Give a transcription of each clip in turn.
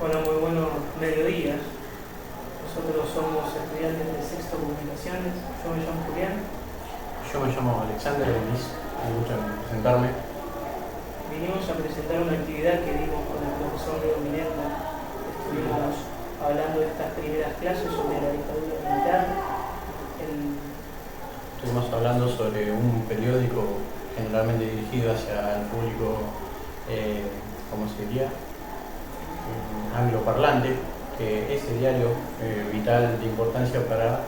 Bueno, muy buenos mediodías. Nosotros somos estudiantes de Sexto Comunicaciones. Yo me llamo Julián. Yo me llamo Alexander Denis, me gusta presentarme. Vinimos a presentar una actividad que dimos con el profesor Leo Miranda. Estuvimos hablando de estas primeras clases sobre la dictadura militar. Estuvimos hablando sobre un periódico generalmente dirigido hacia el público, ¿cómo se diría? Angloparlante, que ese diario vital de importancia para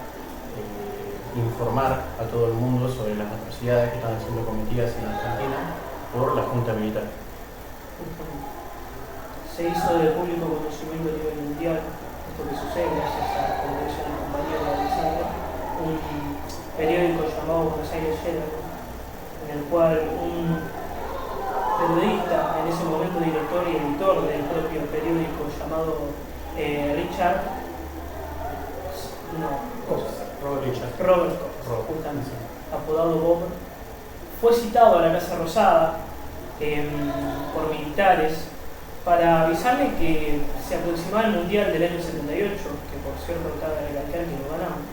informar a todo el mundo sobre las atrocidades que estaban siendo cometidas en Argentina por la Junta Militar. Se hizo de público conocimiento a nivel mundial esto que sucede gracias a la convención del compañero Alexander, un periódico llamado Buenos Aires Herald, en el cual un periodista, en ese momento director y editor del propio periódico llamado Robert Cox, justamente, apodado Bob, fue citado a la Casa Rosada por militares para avisarle que se aproximaba el Mundial del año 78, que por cierto cabe recalcar que lo ganamos,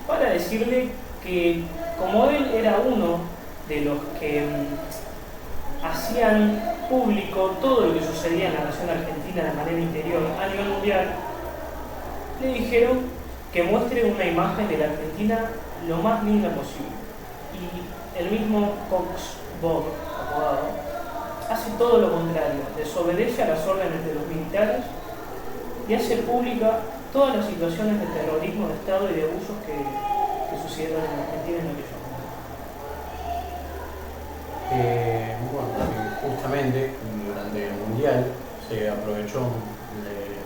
para decirle que como él era uno de los que hacían público todo lo que sucedía en la nación argentina de manera interior a nivel mundial, le dijeron que muestre una imagen de la Argentina lo más linda posible. Y el mismo Cox, Bob, apodado, hace todo lo contrario, desobedece a las órdenes de los militares y hace pública todas las situaciones de terrorismo de Estado y de abusos que sucedieron en Argentina en aquellos momentos. Justamente durante el Mundial se aprovechó de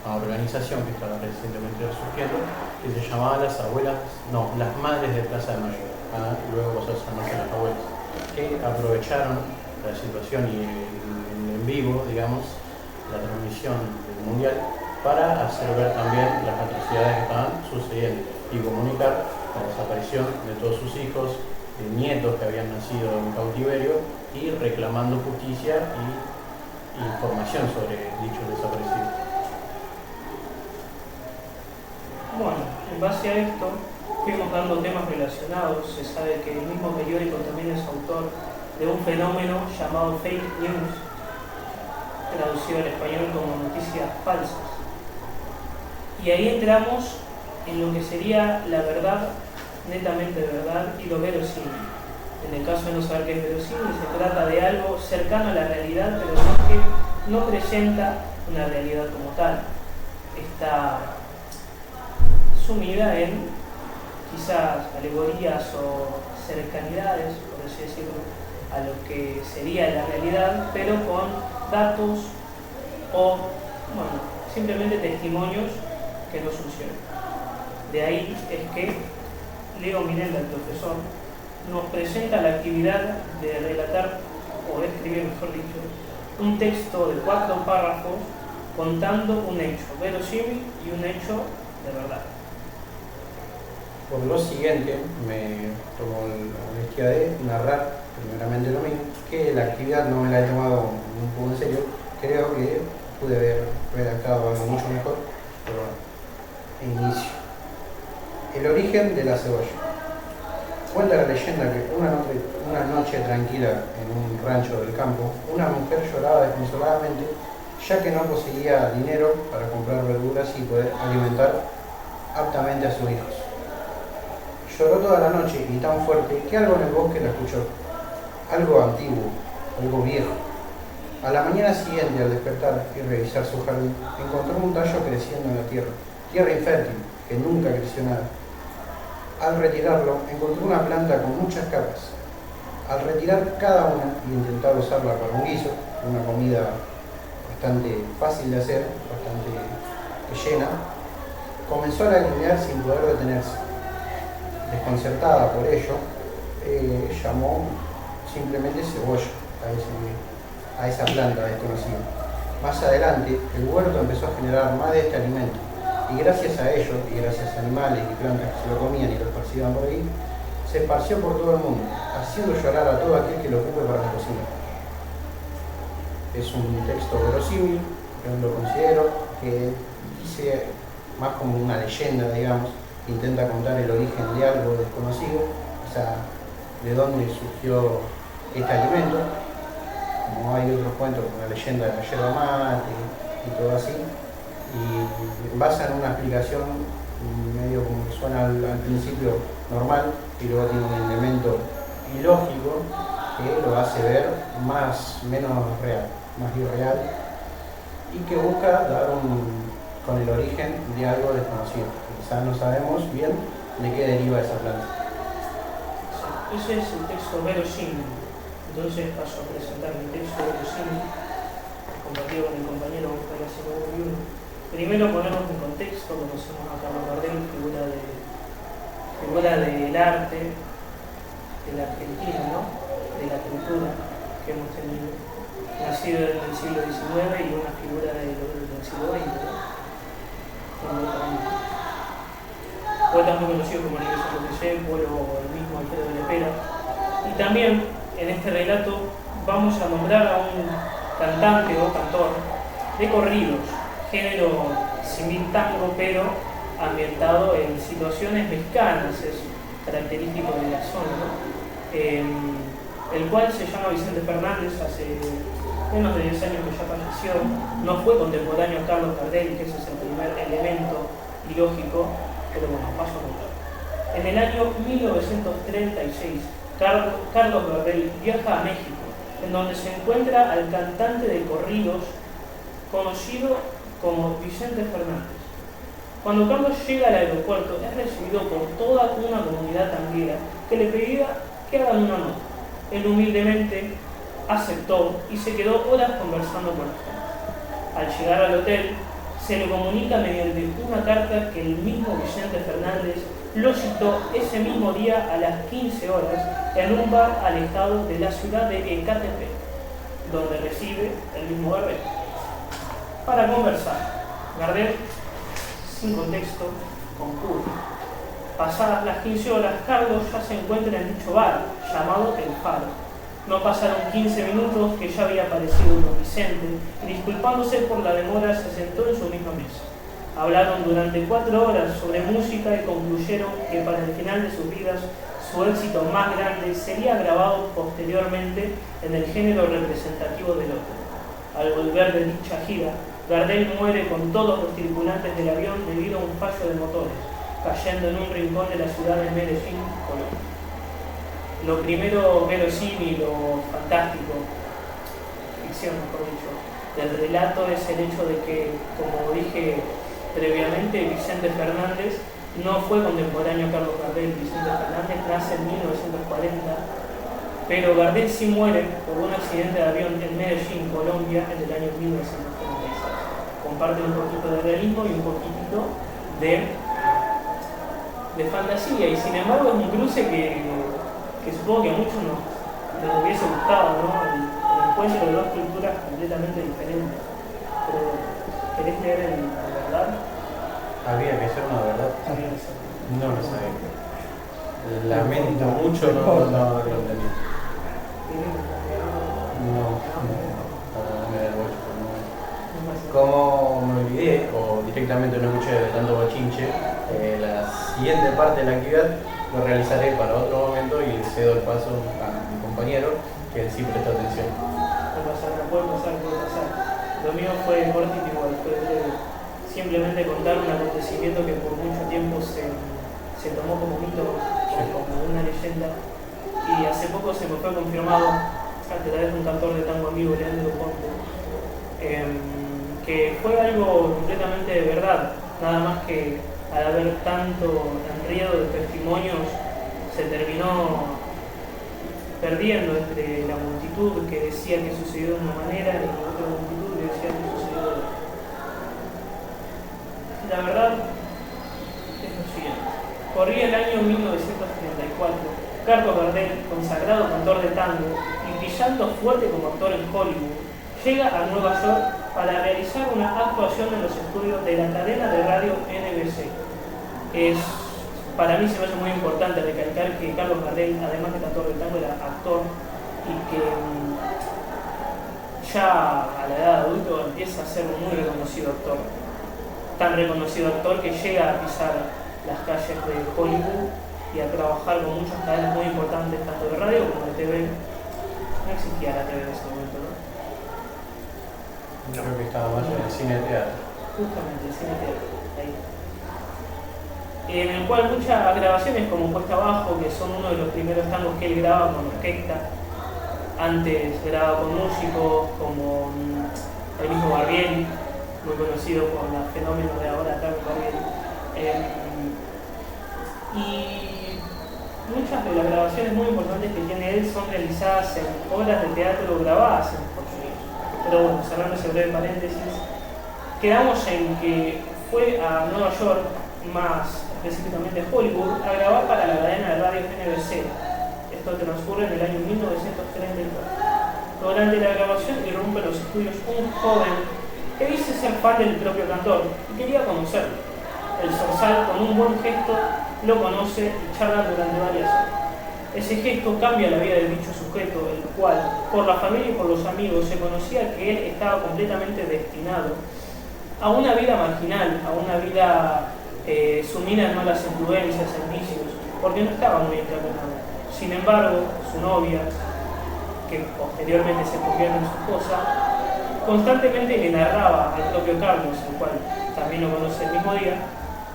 una organización que estaba recientemente surgiendo, que se llamaba las Madres de Plaza de Mayo, luego pasó a llamarse las abuelas, que aprovecharon la situación y en vivo, digamos, la transmisión del Mundial para hacer ver también las atrocidades que estaban sucediendo y comunicar la desaparición de todos sus hijos, de nietos que habían nacido en cautiverio y reclamando justicia y información sobre dichos desaparecidos. Bueno, en base a esto fuimos dando temas relacionados. Se sabe que el mismo periódico también es autor de un fenómeno llamado fake news, traducido al español como noticias falsas. Y ahí entramos en lo que sería la verdad, netamente verdad, y lo verosímil. En el caso de no saber qué es verosímil, se trata de algo cercano a la realidad, pero no que no presenta una realidad como tal. Está sumida en quizás alegorías o cercanidades, por así decirlo, a lo que sería la realidad, pero con datos o, simplemente testimonios que no funcionan. De ahí es que Leo Miranda, el profesor, nos presenta la actividad de relatar, o de escribir, mejor dicho, un texto de 4 párrafos contando un hecho verosímil y un hecho de verdad. Por lo siguiente, me tomo la molestia de narrar primeramente lo mío, que la actividad no me la he tomado un poco en serio, creo que pude haber redactado algo mucho mejor, pero bueno, inicio. El origen de la cebolla. Cuenta la leyenda que una noche tranquila en un rancho del campo, una mujer lloraba desconsoladamente ya que no poseía dinero para comprar verduras y poder alimentar aptamente a sus hijos. Lloró toda la noche y tan fuerte que algo en el bosque la escuchó, algo antiguo, algo viejo. A la mañana siguiente, al despertar y revisar su jardín, encontró un tallo creciendo en la tierra infértil, que nunca creció nada. Al retirarlo, encontró una planta con muchas capas. Al retirar cada una y intentar usarla para un guiso, una comida bastante fácil de hacer, bastante llena, comenzó a lagrimear sin poder detenerse. Desconcertada por ello, llamó simplemente cebolla a esa planta desconocida. Más adelante, el huerto empezó a generar más de este alimento, y gracias a ello, y gracias a animales y plantas que se lo comían y lo esparcían por ahí, se esparció por todo el mundo, haciendo llorar a todo aquel que lo ocupe para la cocina. Es un texto verosímil, yo lo considero, que dice más como una leyenda, digamos, que intenta contar el origen de algo desconocido, o sea, de dónde surgió este alimento, como hay otros cuentos como la leyenda de la yerba mate y todo así, y basa en una explicación medio como que suena al principio normal y luego tiene un elemento ilógico que lo hace ver menos real, más irreal, y que busca dar con el origen de algo desconocido. Quizás no sabemos bien de qué deriva esa planta. Ese es el texto verosímil. Entonces paso a presentar mi texto verosímil, compartido con mi compañero Oscar García. Primero ponemos en contexto, conocemos a Carlos Gardel, figura del arte de la Argentina, ¿no? De la cultura que hemos tenido, nacido en el siglo XIX y una figura del siglo XX, ¿no? Poeta muy conocido como Nelson López, o el mismo Alfredo de Lepera. Y también en este relato vamos a nombrar a un cantante o cantor de corridos, género civil tango, pero ambientado en situaciones mexicanas, es característico de la zona, ¿no? El cual se llama Vicente Fernández, hace menos de 10 años que ya falleció, no fue contemporáneo a Carlos Gardel, que ese es el primer elemento ilógico, pero bueno, paso a contar. En el año 1936, Carlos Gardel viaja a México, en donde se encuentra al cantante de corridos conocido como Vicente Fernández. Cuando Carlos llega al aeropuerto, es recibido por toda una comunidad tanguera que le pedía que hagan una nota. Él humildemente aceptó y se quedó horas conversando con la gente. Al llegar al hotel, se le comunica mediante una carta que el mismo Vicente Fernández lo citó ese mismo día a las 15 horas en un bar alejado de la ciudad de Ecatepec, donde recibe el mismo Gardel para conversar. Gardel, sin contexto, concurre. Pasadas las 15 horas, Carlos ya se encuentra en dicho bar, llamado El Faro. No pasaron 15 minutos que ya había aparecido don Vicente y, disculpándose por la demora, se sentó en su misma mesa. Hablaron durante 4 horas sobre música y concluyeron que para el final de sus vidas su éxito más grande sería grabado posteriormente en el género representativo del ópera. Al volver de dicha gira, Gardel muere con todos los tripulantes del avión debido a un fallo de motores, cayendo en un rincón de la ciudad de Medellín, Colombia. Lo primero verosímil o fantástico, ficción mejor dicho, del relato es el hecho de que, como dije previamente, Vicente Fernández no fue contemporáneo a Carlos Gardel. Vicente Fernández nace en 1940, pero Gardel sí muere por un accidente de avión en Medellín, Colombia, en el año 1936. Comparte un poquito de realismo y un poquitito de fantasía, y sin embargo es un cruce que supongo que a muchos nos hubiese gustado, ¿no? El encuentro de dos culturas completamente diferentes. Pero, ¿querés leer la verdad? Había que ser una verdad. No lo sabía. Lamento mucho, no lo entendí. No me da el bolso. Como me olvidé, o directamente no escuché de tanto bochinche, la siguiente parte de la actividad lo realizaré para otro momento y cedo el paso a mi compañero, que sí presta atención. Puede pasar. Lo mío fue cortito igual, fue breve. Simplemente contar un acontecimiento que por mucho tiempo se tomó como mito, como una leyenda, y hace poco se me fue confirmado, a través de un cantor de tango amigo, Leandro Ponte, que fue algo completamente de verdad, nada más que al haber tanto enredo de testimonios se terminó perdiendo entre la multitud que decía que sucedió de una manera y la otra multitud que decía que sucedió de otra. La verdad es lo siguiente. Corría el año 1934. Carlos Gardel, consagrado cantor de tango y brillando fuerte como actor en Hollywood, llega a Nueva York para realizar una actuación en los estudios de la cadena de radio NBC. Para mí se me hace muy importante recalcar que Carlos Gardel, además de cantor de tango, era actor, y que ya a la edad adulta empieza a ser un muy reconocido actor. Tan reconocido actor que llega a pisar las calles de Hollywood y a trabajar con muchas cadenas muy importantes, tanto de radio como de TV. No existía la TV en ese momento, ¿no? Yo creo que estaba más en el cine de teatro. Justamente, el cine teatro, ahí. En el cual muchas grabaciones como Puesta Abajo, que son uno de los primeros tangos que él graba con orquesta, antes grababa con músicos como el mismo Barbieri, muy conocido por los fenómenos de ahora, Carlos Barbieri. Y muchas de las grabaciones muy importantes que tiene él son realizadas en obras de teatro grabadas en Estados Unidos. Pero bueno, cerrando ese breve paréntesis, quedamos en que fue a Nueva York, más específicamente a Hollywood, a grabar para la cadena de radio NBC. Esto transcurre en el año 1934. Durante la grabación irrumpe en los estudios un joven que dice ser fan del propio cantor y quería conocerlo. El zorzal, con un buen gesto, lo conoce y charla durante varias horas. Ese gesto cambia la vida del dicho sujeto, el cual, por la familia y por los amigos, se conocía que él estaba completamente destinado a una vida marginal, a una vida sumida en malas influencias, en vicios, porque no estaba muy encaminado. Sin embargo, su novia, que posteriormente se convierte en su esposa, constantemente le narraba al propio Carlos, el cual también lo conoce el mismo día,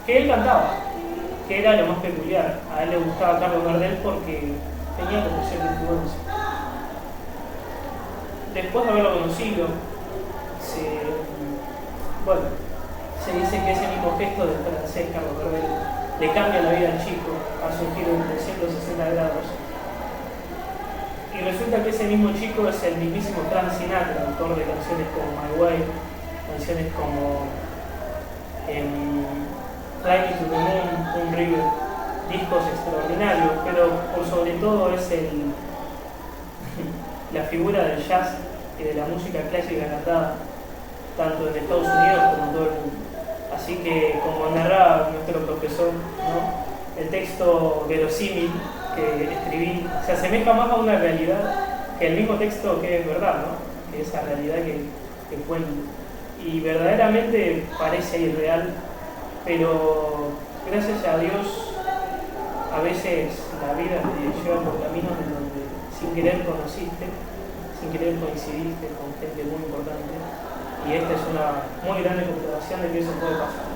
que él cantaba, que era lo más peculiar. A él le gustaba Carlos Gardel porque tenía como cierta influencia. Después de haberlo conocido, se dice que ese mismo gesto del francés Carlos Gardel le cambia la vida al chico, hace un giro de 360 grados. Y resulta que ese mismo chico es el mismísimo Frank Sinatra, autor de canciones como My Way, canciones como Fly Me to the Moon, Un River, discos extraordinarios, pero por sobre todo es la figura del jazz y de la música clásica cantada tanto en Estados Unidos como en todo el mundo. Así que, como narraba nuestro profesor, ¿no?, el texto verosímil que escribí se asemeja más a una realidad que el mismo texto que es verdad, ¿no?, que esa realidad que cuento. Y verdaderamente parece irreal, pero gracias a Dios a veces la vida te lleva por caminos en donde sin querer conociste, sin querer coincidiste con gente muy importante, y esta es una muy grande comprobación de que eso puede pasar.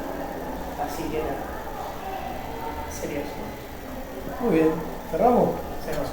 Así que nada, sería eso. Muy bien, cerramos. Cerramos.